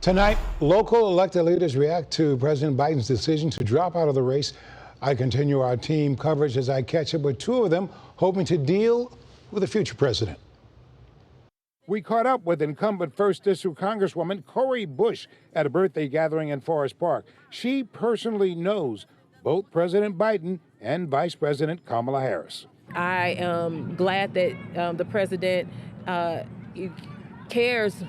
Tonight, local elected leaders react to President Biden's decision to drop out of the race. I continue our team coverage as I catch up with two of them, hoping to deal with a future president. We caught up with incumbent 1st District Congresswoman Cori Bush at a birthday gathering in Forest Park. She personally knows both President Biden and Vice President Kamala Harris. I am glad that the president cares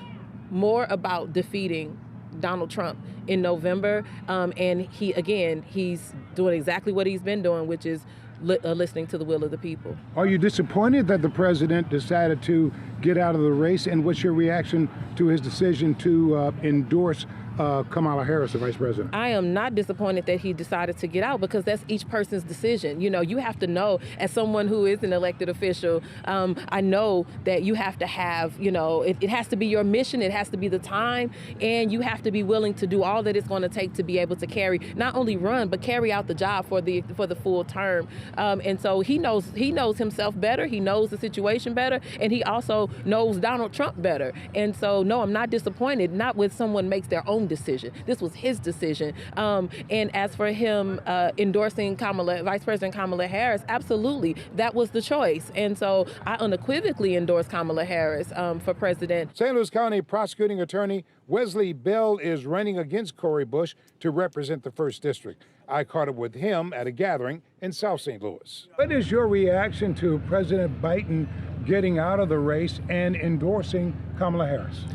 more about defeating Donald Trump in November, and he's doing exactly what he's been doing, which is listening to the will of the people. Are you disappointed that the president decided to get out of the race, and what's your reaction to his decision to endorse Kamala Harris, the vice president? I am not disappointed that he decided to get out, because that's each person's decision. You know, you have to know, as someone who is an elected official, I know that you have to have, it has to be your mission, it has to be the time, and you have to be willing to do all that it's going to take to be able to not only run, but carry out the job for the full term. And so he knows himself better, he knows the situation better, and he also knows Donald Trump better. And so, no, I'm not disappointed, not when someone makes their own decision. This was his decision. And as for him endorsing Vice President Kamala Harris, absolutely, that was the choice. And so I unequivocally endorse Kamala Harris for president. St. Louis County Prosecuting Attorney Wesley Bell is running against Cori Bush to represent the 1st District. I caught up with him at a gathering in South St. Louis. What is your reaction to President Biden getting out of the race and endorsing Kamala Harris?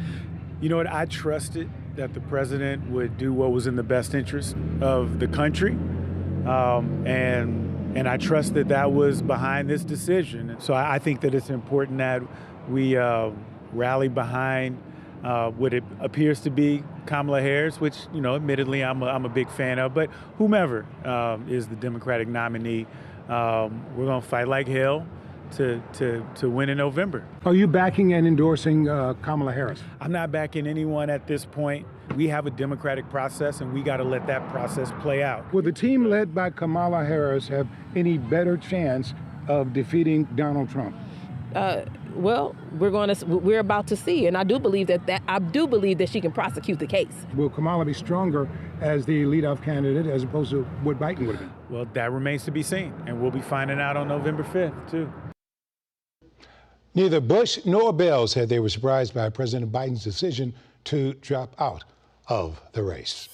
You know what? I trusted that the president would do what was in the best interest of the country, and I trust that was behind this decision. So I think that it's important that we rally behind what it appears to be Kamala Harris, which, admittedly I'm a big fan of, but whomever is the Democratic nominee, we're going to fight like hell to win in November. Are you backing and endorsing Kamala Harris? I'm not backing anyone at this point. We have a democratic process, and we got to let that process play out. Will the team led by Kamala Harris have any better chance of defeating Donald Trump? Well, we're about to see, and I do believe that she can prosecute the case. Will Kamala be stronger as the leadoff candidate as opposed to what Biden would have been? Well, that remains to be seen, and we'll be finding out on November 5th, too. Neither Bush nor Bell said they were surprised by President Biden's decision to drop out of the race.